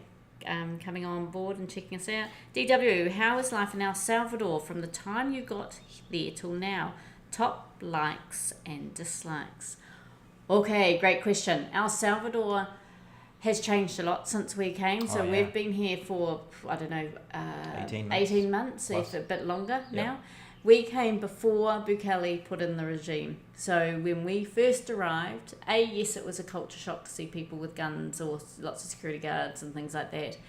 coming on board and checking us out. DW, how is life in El Salvador from the time you got there till now? Top likes and dislikes. Okay, great question. El Salvador has changed a lot since we came. So we've been here for, 18 months, if a bit longer now. We came before Bukele put in the regime. So when we first arrived, yes, it was a culture shock to see people with guns or lots of security guards and things like that.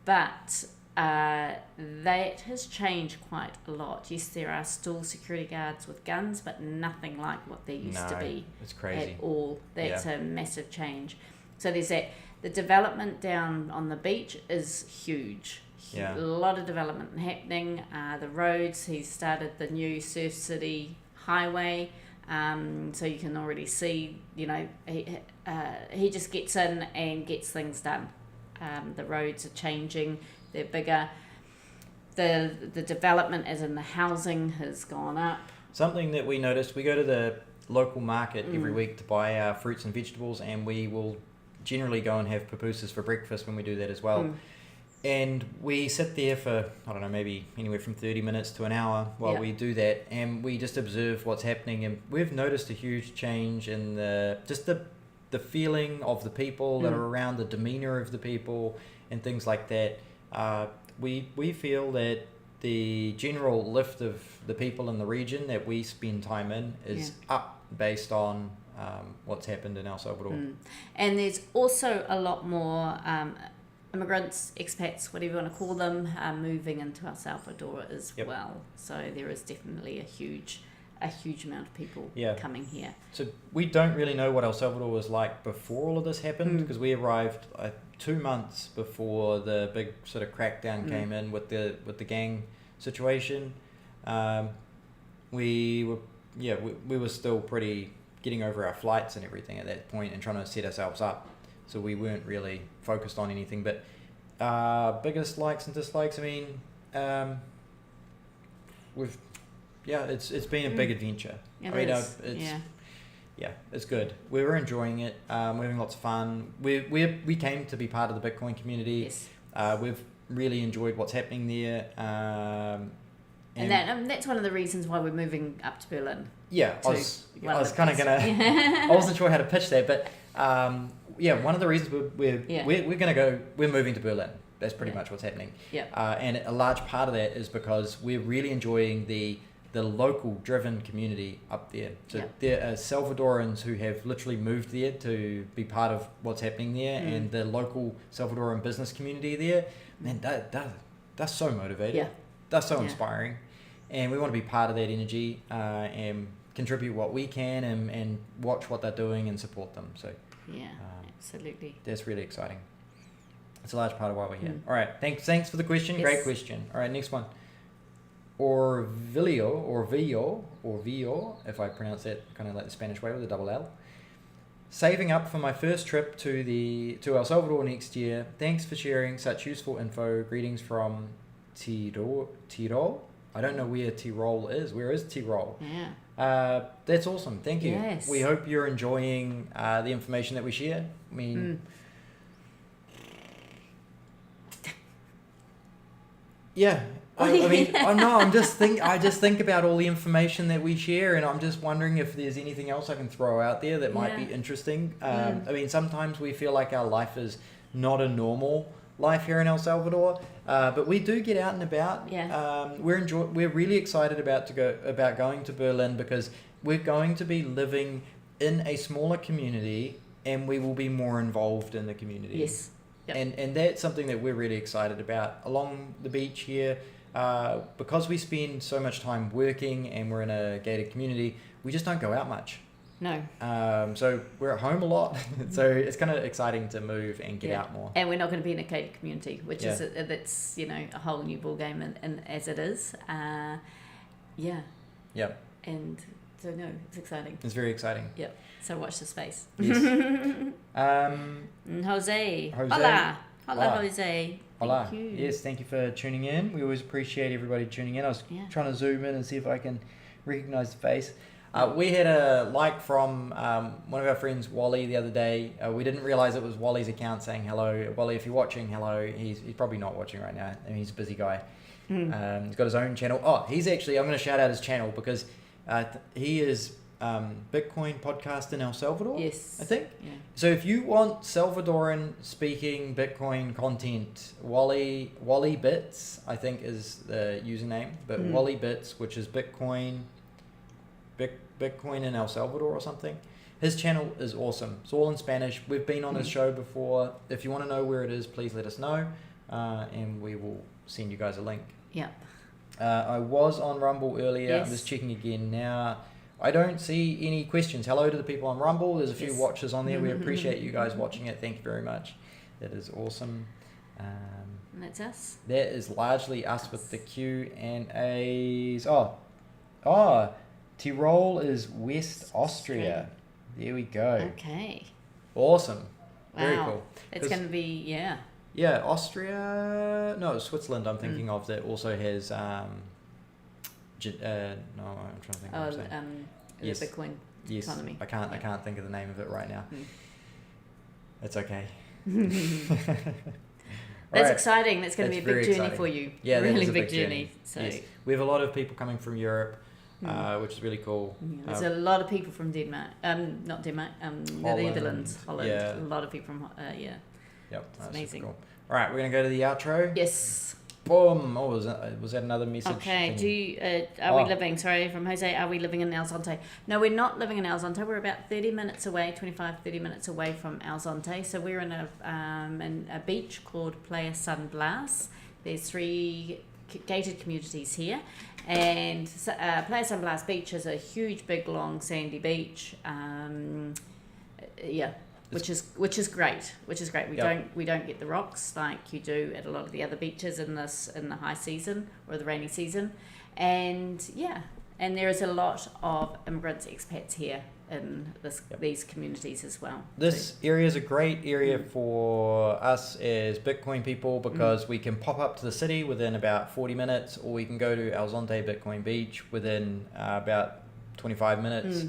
But that has changed quite a lot. Yes, there are still security guards with guns, but nothing like what there used to be. It's crazy. At all. That's a massive change. So there's that. The development down on the beach is huge. Yeah. A lot of development happening. The roads, he's started the new Surf City highway. So you can already see, he just gets in and gets things done. The roads are changing. They're bigger. The development as in the housing has gone up. Something that we noticed, we go to the local market every week to buy our fruits and vegetables, and we will generally go and have pupusas for breakfast when we do that as well. And we sit there for, maybe anywhere from 30 minutes to an hour while we do that, and we just observe what's happening, and we've noticed a huge change in the feeling of the people that are around, the demeanor of the people and things like that. We feel that the general lift of the people in the region that we spend time in is up based on what's happened in El Salvador. And there's also a lot more immigrants, expats, whatever you want to call them, moving into El Salvador as well. So there is definitely a huge amount of people coming here. So we don't really know what El Salvador was like before all of this happened, because we arrived 2 months before the big sort of crackdown came in with the gang situation. We were still pretty getting over our flights and everything at that point and trying to set ourselves up. So we weren't really focused on anything. But biggest likes and dislikes, it's been a big adventure. It's good. We were enjoying it. We're having lots of fun. We came to be part of the Bitcoin community. Yes. We've really enjoyed what's happening there. And that's one of the reasons why we're moving up to Berlin. Yeah, I was kind of gonna. I wasn't sure how to pitch that, but one of the reasons we're gonna go. We're moving to Berlin. That's pretty much what's happening. Yeah. And a large part of that is because we're really enjoying the local driven community up there. So there are Salvadorans who have literally moved there to be part of what's happening there, and the local Salvadoran business community there. Man, that's so motivating. Yeah. That's so inspiring, and we want to be part of that energy and contribute what we can and watch what they're doing and support them. So absolutely, that's really exciting. It's a large part of why we're here. All right, thanks for the question. Yes. Great question. All right, next one. Villo, if I pronounce that kind of like the Spanish way with a double L. Saving up for my first trip to El Salvador next year. Thanks for sharing such useful info. Greetings from Tirol. I don't know where Tirol is. Where is Tirol? Yeah. That's awesome. Thank you. Yes. We hope you're enjoying the information that we share. I mean, I just think about all the information that we share, and I'm just wondering if there's anything else I can throw out there that might be interesting. I mean, sometimes we feel like our life is not a normal life here in El Salvador, but we do get out and about. We're really excited about going to Berlin because we're going to be living in a smaller community, and we will be more involved in the community. Yes. Yep. And that's something that we're really excited about. Along the beach here, because we spend so much time working and we're in a gated community, we just don't go out much. No. So we're at home a lot. So it's kind of exciting to move and get out more. And we're not going to be in a gated community, which is that's a whole new ball game, and as it is. Yep. And so no, it's exciting. It's very exciting. Yep. So watch the space. Yes. Jose. Hola, Jose. Hola. Thank you. Yes, thank you for tuning in. We always appreciate everybody tuning in. I was trying to zoom in and see if I can recognize the face. We had a like from one of our friends, Wally, the other day. We didn't realize it was Wally's account saying hello. Wally, if you're watching, hello. He's probably not watching right now. I mean, he's a busy guy. He's got his own channel. Oh, I'm going to shout out his channel because he is Bitcoin podcast in El Salvador. Yes. I think. Yeah. So if you want Salvadoran speaking Bitcoin content, Wally Bits, I think is the username. But Wally Bits, which is Bitcoin in El Salvador or something. His channel is awesome. It's all in Spanish. We've been on his show before. If you want to know where it is, please let us know, and we will send you guys a link. Yep. I was on Rumble earlier. Yes. I'm just checking again now. I don't see any questions. Hello to the people on Rumble. There's a few watchers on there. We appreciate you guys watching it. Thank you very much. That is awesome. And that's us. That is largely us with the Q&As. Tyrol is West Austria. There we go. Okay. Awesome. Wow. Very cool. It's going to be, Yeah, Austria. No, Switzerland. I'm thinking of that also has. No, I'm trying to think. Of the Bitcoin economy. I can't think of the name of it right now. It's okay. That's exciting. That's going to be a big journey exciting for you. Yeah, really that is a big journey. So yes. We have a lot of people coming from Europe, which is really cool. There's a lot of people from Denmark. Not Denmark. The Netherlands, Holland. Yeah. A lot of people from Yep. That's amazing. Cool. All right, we're gonna go to the outro. Yes. Boom. Oh, was that another message? Okay. Thingy? We living? Sorry, from Jose. Are we living in El Zonte? No, we're not living in El Zonte. We're about 30 minutes away, 30 minutes away from El Zonte. So we're in a beach called Playa San Blas. There's 3 gated communities here, and Playa San Blas Beach is a huge, big, long, sandy beach. Which is great. We don't get the rocks like you do at a lot of the other beaches in the high season or the rainy season, and there is a lot of immigrants, expats here in these communities as well. This area is a great area for us as Bitcoin people because we can pop up to the city within about 40 minutes, or we can go to El Zonte Bitcoin Beach within about 25 minutes.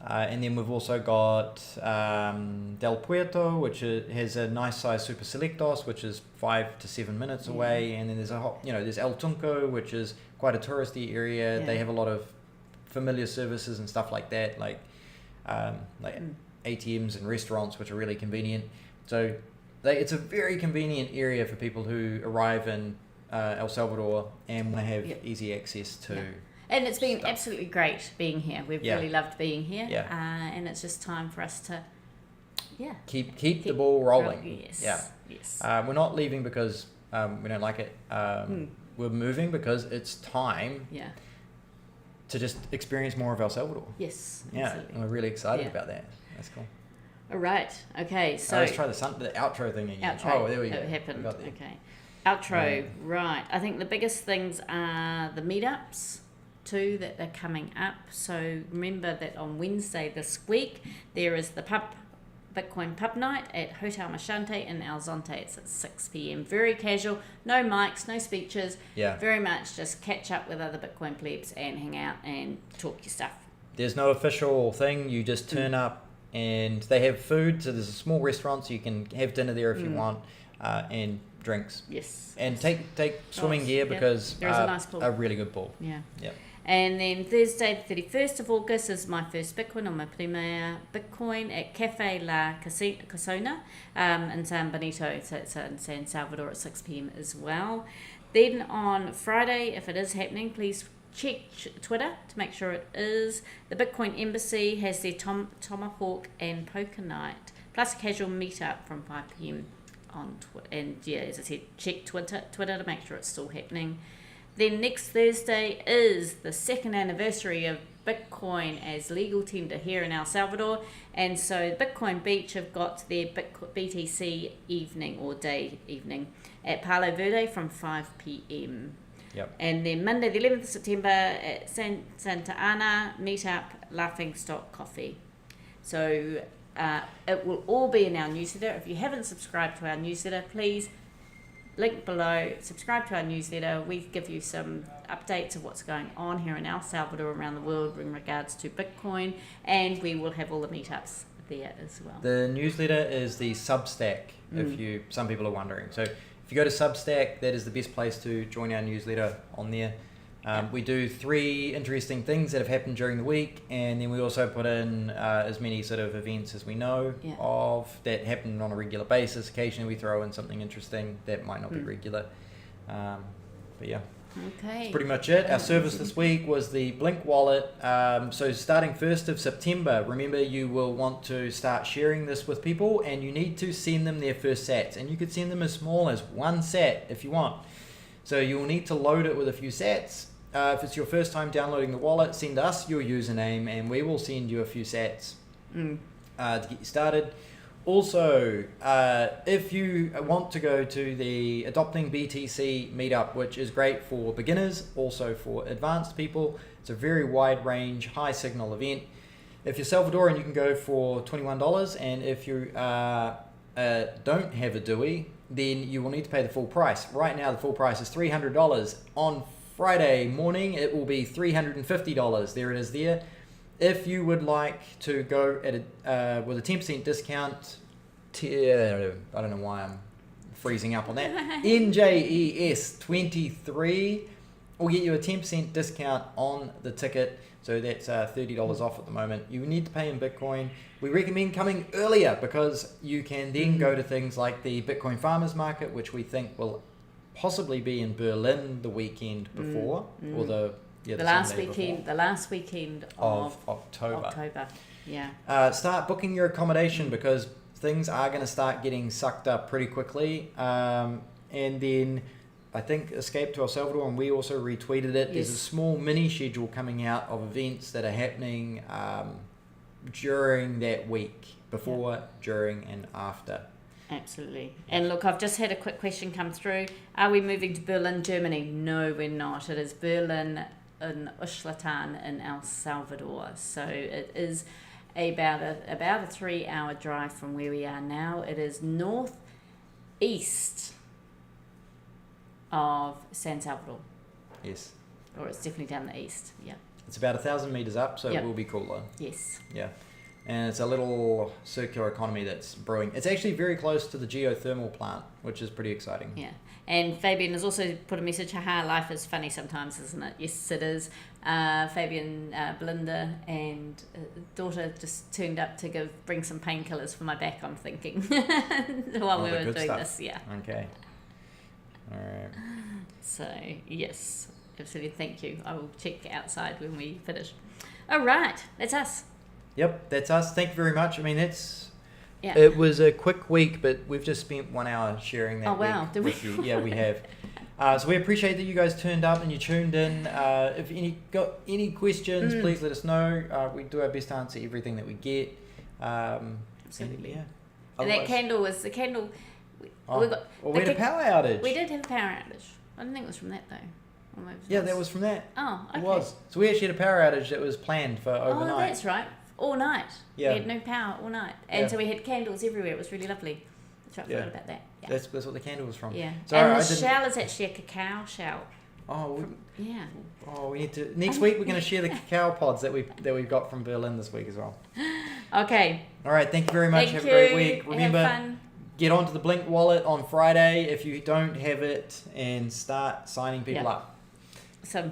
And then we've also got Del Puerto, which has a nice size Super Selectos, which is 5 to 7 minutes away. And then there's there's El Tunco, which is quite a touristy area. They have a lot of familiar services and stuff like that, like ATMs and restaurants, which are really convenient. So it's a very convenient area for people who arrive in El Salvador and want to have easy access to. And it's been absolutely great being here. We've really loved being here. Yeah. And it's just time for us to, keep the ball rolling. Yes. Yeah. Yes. We're not leaving because we don't like it. We're moving because it's time. Yeah. To just experience more of El Salvador. Yes. Yeah. Absolutely. And we're really excited about that. That's cool. All right. Okay. So let's try the outro thing again. Outro. Oh, there we go. It happened. Okay. Outro. Right. I think the biggest things are the meetups. 2 that are coming up. So remember that on Wednesday this week there is the Bitcoin pub night at Hotel Mashante in El Zonte. It's at 6 p.m. Very casual, no mics, no speeches. Very much just catch up with other Bitcoin plebs and hang out and talk your stuff. There's no official thing. You just turn up and they have food. So there's a small restaurant, so you can have dinner there if you want, and drinks. Yes. And take swimming gear because there is a nice pool. A really good pool. Yeah. Yep. And then Thursday, the 31st of August, is my first Bitcoin, or my primera Bitcoin, at Cafe La Casona in San Benito. So it's in San Salvador at 6 p.m. as well. Then on Friday, if it is happening, please check Twitter to make sure it is. The Bitcoin Embassy has their Tomahawk and Poker Night, plus a casual meetup from 5 p.m. on Twitter. And yeah, as I said, check Twitter to make sure it's still happening. Then next Thursday is the second anniversary of Bitcoin as legal tender here in El Salvador. And so Bitcoin Beach have got their BTC evening or day evening at Palo Verde from 5 p.m. Yep. And then Monday the 11th of September at Santa Ana meetup, Laughing Stock Coffee. So it will all be in our newsletter. If you haven't subscribed to our newsletter, please link below, subscribe to our newsletter. We give you some updates of what's going on here in El Salvador, around the world in regards to Bitcoin, and we will have all the meetups there as well. The newsletter is the Substack, if some people are wondering. So if you go to Substack, that is the best place to join our newsletter on there. We do 3 interesting things that have happened during the week, and then we also put in as many sort of events as we know of that happen on a regular basis. Occasionally we throw in something interesting that might not be regular. But yeah. Okay. That's pretty much it. Our service this week was the Blink wallet. So starting 1st of September, remember you will want to start sharing this with people, and you need to send them their first sats. And you could send them as small as 1 sat if you want. So you'll need to load it with a few sats. If it's your first time downloading the wallet, send us your username and we will send you a few sats to get you started. Also, if you want to go to the Adopting BTC meetup, which is great for beginners, also for advanced people, it's a very wide range, high signal event. If you're Salvadoran, you can go for $21, and if you don't have a DUI, then you will need to pay the full price. Right now, the full price is $300. On Friday morning, it will be $350. There it is there. If you would like to go at with a 10% discount, I don't know why I'm freezing up on that, NJES23 will get you a 10% discount on the ticket. So that's $30 off at the moment. You need to pay in Bitcoin. We recommend coming earlier because you can then go to things like the Bitcoin Farmers Market, which we think will possibly be in Berlin the weekend before, or the last weekend of October. Yeah. Start booking your accommodation because things are going to start getting sucked up pretty quickly. And then I think Escape to El Salvador, and we also retweeted it. Yes. There's a small mini schedule coming out of events that are happening during that week, before, during, and after. Absolutely. And look, I've just had a quick question come through. Are we moving to Berlin, Germany? No, we're not. It is Berlin in Uxlatan in El Salvador. So it is about a 3-hour drive from where we are now. It is northeast of San Salvador. Yes. Or it's definitely down the east. Yeah. It's about 1,000 meters up, so it will be cooler. Yes. Yeah. And it's a little circular economy that's brewing. It's actually very close to the geothermal plant, which is pretty exciting. Yeah. And Fabian has also put a message, haha, life is funny sometimes, isn't it? Yes, it is. Fabian, Belinda and daughter just turned up to bring some painkillers for my back, I'm thinking, while we were doing stuff. This. Yeah. Okay. All right. So, yes, absolutely. Thank you. I will check outside when we finish. All right. That's us. Yep, that's us. Thank you very much. I mean, it was a quick week, but we've just spent 1 hour sharing that week with you. Yeah, we have. So we appreciate that you guys turned up and you tuned in. If got any questions, please let us know. We do our best to answer everything that we get. Absolutely. And that candle was the candle. We had a power outage. We did have a power outage. I don't think it was from that though. Yeah, that was from that. Oh, okay. It was. So we actually had a power outage that was planned for overnight. Oh, that's right. All night. Yeah. We had no power all night. And so we had candles everywhere. It was really lovely. That's right, I forgot about that. Yeah. That's what the candle was from. Yeah. Sorry, and the shell is actually a cacao shell. Oh, yeah. Oh, we need to. Next week we're going to share the cacao pods that we got from Berlin this week as well. Okay. All right. Thank you very much. Have a great week. Remember, have fun. get onto the Blink wallet on Friday if you don't have it and start signing people Yeah. up. So